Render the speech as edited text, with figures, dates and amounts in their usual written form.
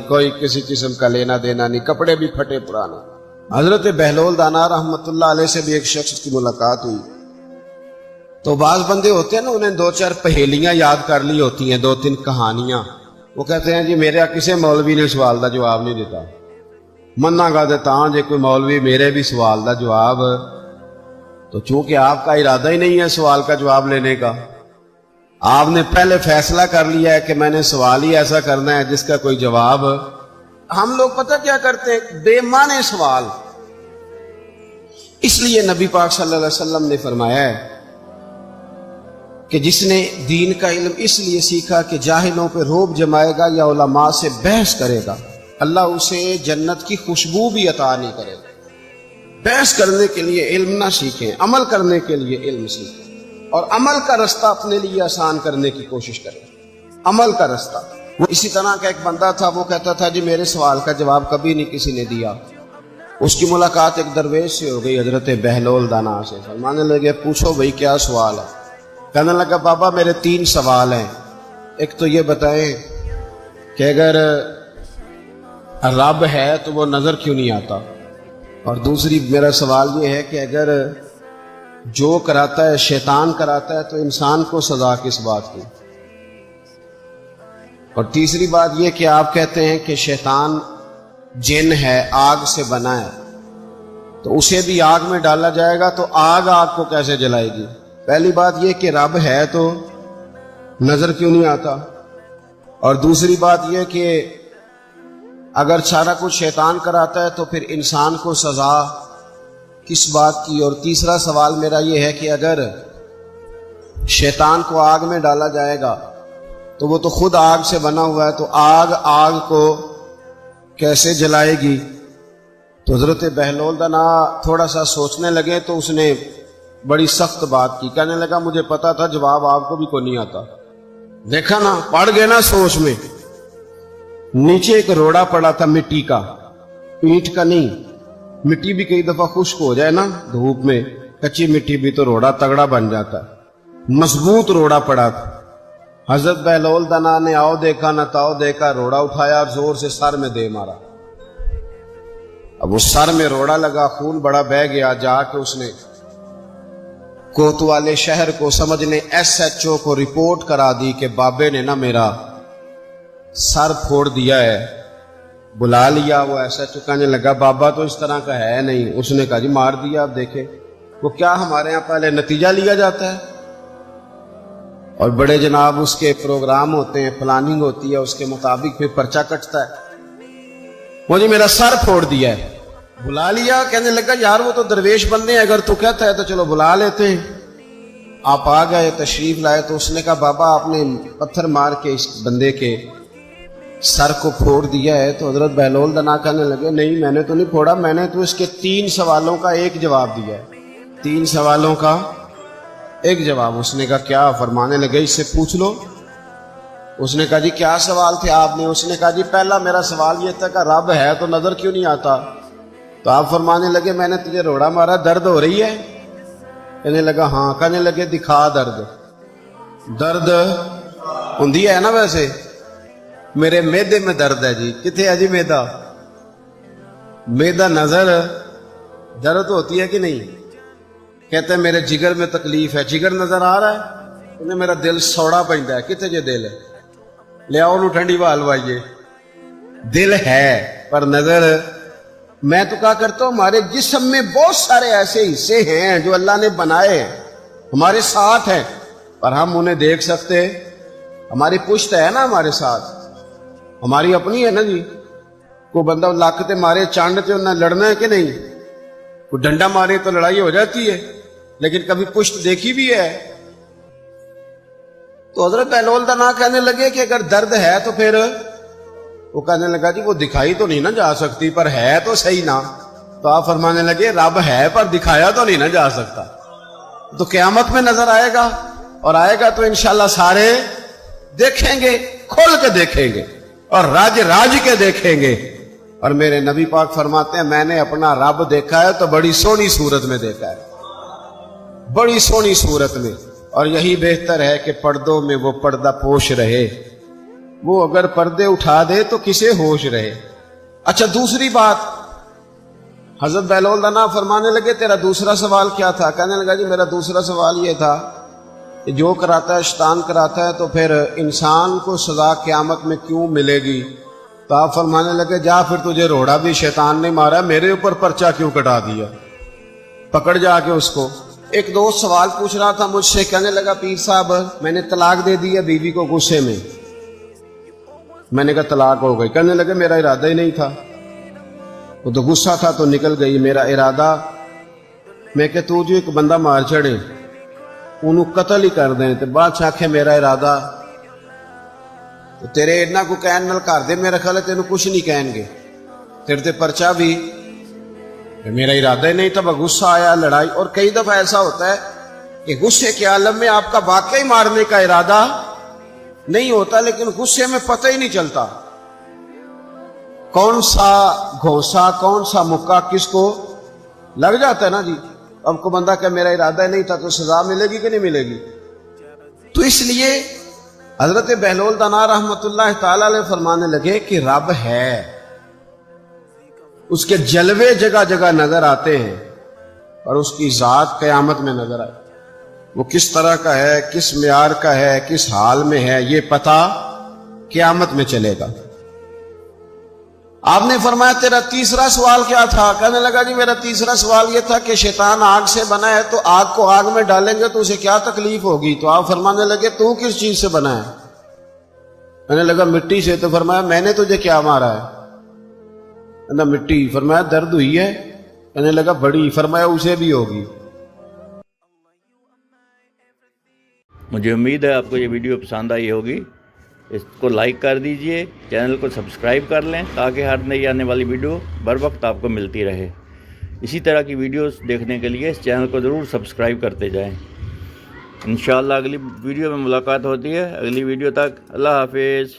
کوئی کسی قسم کا لینا دینا نہیں، کپڑے بھی پھٹے پرانے۔ حضرت بہلول دانا رحمت اللہ علیہ سے بھی ایک شخص کی ملاقات ہوئی، تو بعض بندے ہوتے ہیں نا، انہیں دو چار پہیلیاں یاد کر لی ہوتی ہیں، دو تین کہانیاں، وہ کہتے ہیں جی میرے کسی مولوی نے سوال دا جواب نہیں دیتا، منا گا دیتا ہوں جی کوئی مولوی میرے بھی سوال دا جواب، تو چونکہ آپ کا ارادہ ہی نہیں ہے سوال کا جواب لینے کا، آپ نے پہلے فیصلہ کر لیا ہے کہ میں نے سوال ہی ایسا کرنا ہے جس کا کوئی جواب، ہم لوگ پتہ کیا کرتے ہیں، بے معنی سوال۔ اس لیے نبی پاک صلی اللہ علیہ وسلم نے فرمایا ہے کہ جس نے دین کا علم اس لیے سیکھا کہ جاہلوں پہ روب جمائے گا یا علماء سے بحث کرے گا، اللہ اسے جنت کی خوشبو بھی عطا نہیں کرے گا۔ بحث کرنے کے لیے علم نہ سیکھیں، عمل کرنے کے لیے علم سیکھیں، اور عمل کا رستہ اپنے لیے آسان کرنے کی کوشش کریں۔ عمل کا رستہ، وہ اسی طرح کا ایک بندہ تھا، وہ کہتا تھا جی میرے سوال کا جواب کبھی نہیں کسی نے دیا۔ اس کی ملاقات ایک درویش سے ہو گئی، حضرت بہلول دانا سے، فرمانے لگے پوچھو بھائی کیا سوال ہے؟ کہنے لگا بابا میرے 3 سوال ہیں، ایک تو یہ بتائیں کہ اگر رب ہے تو وہ نظر کیوں نہیں آتا، اور دوسری میرا سوال یہ ہے کہ اگر جو کراتا ہے شیطان کراتا ہے تو انسان کو سزا کس بات کی، اور تیسری بات یہ کہ آپ کہتے ہیں کہ شیطان جن ہے، آگ سے بنا ہے، تو اسے بھی آگ میں ڈالا جائے گا تو آگ کو کیسے جلائے گی؟ پہلی بات یہ کہ رب ہے تو نظر کیوں نہیں آتا، اور دوسری بات یہ کہ اگر سارا کچھ شیطان کراتا ہے تو پھر انسان کو سزا کس بات کی، اور تیسرا سوال میرا یہ ہے کہ اگر شیطان کو آگ میں ڈالا جائے گا تو وہ تو خود آگ سے بنا ہوا ہے، تو آگ کو کیسے جلائے گی؟ تو حضرت بہلول دانا تھوڑا سا سوچنے لگے تو اس نے بڑی سخت بات کی، کہنے لگا مجھے پتا تھا جواب آپ کو بھی کوئی نہیں آتا، دیکھا نا پڑ گئے نا سوچ میں۔ نیچے ایک روڑا پڑا تھا مٹی کا، اینٹ کا نہیں، مٹی بھی کئی دفعہ خشک ہو جائے نا دھوپ میں، کچی مٹی بھی تو روڑا تگڑا بن جاتا ہے، مضبوط روڑا پڑا تھا۔ حضرت بہلول دانا نے آؤ دیکھا نہ تاؤ دیکھا، روڑا اٹھایا اور زور سے سر میں دے مارا، اب اس سر میں روڑا لگا، خون بڑا بہہ گیا، جا کے اس نے کوتوالے شہر کو سمجھنے SHO کو رپورٹ کرا دی کہ بابے نے نا میرا سر پھوڑ دیا ہے۔ بلا لیا، وہ SHO کہنے لگا بابا تو اس طرح کا ہے نہیں، اس نے کہا جی مار دیا، آپ دیکھیں وہ کیا ہمارے ہاں پہلے نتیجہ لیا جاتا ہے، اور بڑے جناب اس کے پروگرام ہوتے ہیں، پلاننگ ہوتی ہے، اس کے مطابق پھر پرچہ کٹتا ہے۔ وہ جی میرا سر پھوڑ دیا ہے، بلا لیا، کہنے لگا یار وہ تو درویش بندے ہیں، اگر تو کہتا ہے تو چلو بلا لیتے ہیں۔ آپ آ گئے، تشریف لائے، تو اس نے کہا بابا آپ نے پتھر مار کے اس بندے کے سر کو پھوڑ دیا ہے۔ تو حضرت بہلول دانا کہنے لگے نہیں میں نے تو نہیں پھوڑا، میں نے تو اس کے 3 سوالوں کا ایک جواب دیا ہے، 3 سوالوں کا ایک جواب۔ اس نے کہا کیا؟ فرمانے لگے اس سے پوچھ لو۔ اس نے کہا جی کیا سوال تھے آپ نے؟ اس نے کہا جی پہلا میرا سوال یہ تھا کہ رب ہے تو نظر کیوں نہیں آتا؟ تو آپ فرمانے لگے میں نے تجھے روڑا مارا، درد ہو رہی ہے؟ کہنے لگا ہاں۔ کہنے لگے دکھا درد ہوندی ہے نا؟ ویسے میرے میدے میں درد ہے جی۔ کتنے ہے جی میدا؟ میدا نظر درد ہوتی ہے کہ نہیں؟ کہتے ہیں میرے جگر میں تکلیف ہے، جگر نظر آ رہا ہے؟ انہیں میرا دل سوڑا پہنتا ہے، کتنے جے دل ہے؟ لے آؤ انہوں ٹھنڈی بال وائیے، دل ہے پر نظر۔ میں تو کہا کرتا ہوں ہمارے جسم میں بہت سارے ایسے حصے ہیں جو اللہ نے بنائے ہمارے ساتھ ہیں، پر ہم انہیں دیکھ سکتے۔ ہماری پشت ہے نا ہمارے ساتھ، ہماری اپنی ہے نا جی۔ کوئی بندہ لاکتے مارے چانڈ سے انہیں لڑنا ہے کہ نہیں؟ کوئی ڈنڈا مارے تو لڑائی ہو جاتی ہے، لیکن کبھی پشت دیکھی بھی ہے؟ تو حضرت بہلول دانا کہنے لگے کہ اگر درد ہے تو پھر، وہ کہنے لگا جی وہ دکھائی تو نہیں نہ جا سکتی پر ہے تو صحیح نا۔ تو آپ فرمانے لگے رب ہے پر دکھایا تو نہیں نہ جا سکتا، تو قیامت میں نظر آئے گا، اور آئے گا تو انشاءاللہ سارے دیکھیں گے، کھول کے دیکھیں گے اور راج کے دیکھیں گے۔ اور میرے نبی پاک فرماتے ہیں میں نے اپنا رب دیکھا ہے تو بڑی سونی صورت میں دیکھا ہے، بڑی سونی صورت میں، اور یہی بہتر ہے کہ پردوں میں وہ پردہ پوش رہے۔ وہ اگر پردے اٹھا دے تو کسے ہوش رہے. اچھا دوسری بات، حضرت بہلول دانا فرمانے لگے تیرا دوسرا سوال کیا تھا؟ کہنے لگا جی میرا دوسرا سوال یہ تھا کہ جو کراتا ہے شیطان کراتا ہے تو پھر انسان کو سزا قیامت میں کیوں ملے گی؟ تو آپ فرمانے لگے جا پھر تجھے روڑا بھی شیطان نے مارا، میرے اوپر پرچہ کیوں کٹا دیا؟ پکڑ جا کے اس کو. ایک دوست سوال پوچھ رہا تھا مجھ سے، کہنے لگا پیر صاحب میں نے طلاق دے دی ہے بیوی کو غصے میں. میں نے کہا طلاق ہو گئی. کہنے لگے میرا ارادہ ہی نہیں تھا، وہ تو غصہ تھا تو نکل گئی. میرا ارادہ میں کہ تو جو ایک بندہ مار چڑے انہوں قتل ہی کر دیں تو بادشاہ آکھے میرا ارادہ، تو تیرے ایڈنا کو کہن نال کر دے، میرا خیال ہے تینوں کچھ نہیں کہیں گے. تیرے تے پرچہ بھی میرا ارادہ ہی نہیں تھا، غصہ آیا لڑائی. اور کئی دفعہ ایسا ہوتا ہے کہ غصے کے عالم میں آپ کا واقعی مارنے کا ارادہ نہیں ہوتا، لیکن غصے میں پتہ ہی نہیں چلتا کون سا گھونسا کون سا مکہ کس کو لگ جاتا ہے نا جی. اب کو بندہ کہ میرا ارادہ ہی نہیں تھا تو سزا ملے گی کہ نہیں ملے گی؟ تو اس لیے حضرت بہلول دانا رحمت اللہ تعالی علیہ فرمانے لگے کہ رب ہے، اس کے جلوے جگہ جگہ نظر آتے ہیں اور اس کی ذات قیامت میں نظر آئے. وہ کس طرح کا ہے، کس معیار کا ہے، کس حال میں ہے، یہ پتہ قیامت میں چلے گا. آپ نے فرمایا تیرا تیسرا سوال کیا تھا؟ کہنے لگا جی میرا تیسرا سوال یہ تھا کہ شیطان آگ سے بنا ہے تو آگ کو آگ میں ڈالیں گے تو اسے کیا تکلیف ہوگی؟ تو آپ فرمانے لگے تو کس چیز سے بنا ہے؟ کہنے لگا مٹی سے. تو فرمایا میں نے تجھے کیا مارا ہے؟ کہنا مٹی. فرمایا درد ہوئی ہے؟ کہنے لگا بڑی. فرمایا اسے بھی ہوگی. مجھے امید ہے آپ کو یہ ویڈیو پسند آئی ہوگی. اس کو لائک کر دیجئے، چینل کو سبسکرائب کر لیں تاکہ ہر نئی آنے والی ویڈیو بر وقت آپ کو ملتی رہے. اسی طرح کی ویڈیوز دیکھنے کے لیے اس چینل کو ضرور سبسکرائب کرتے جائیں. انشاءاللہ اگلی ویڈیو میں ملاقات ہوتی ہے. اگلی ویڈیو تک اللہ حافظ.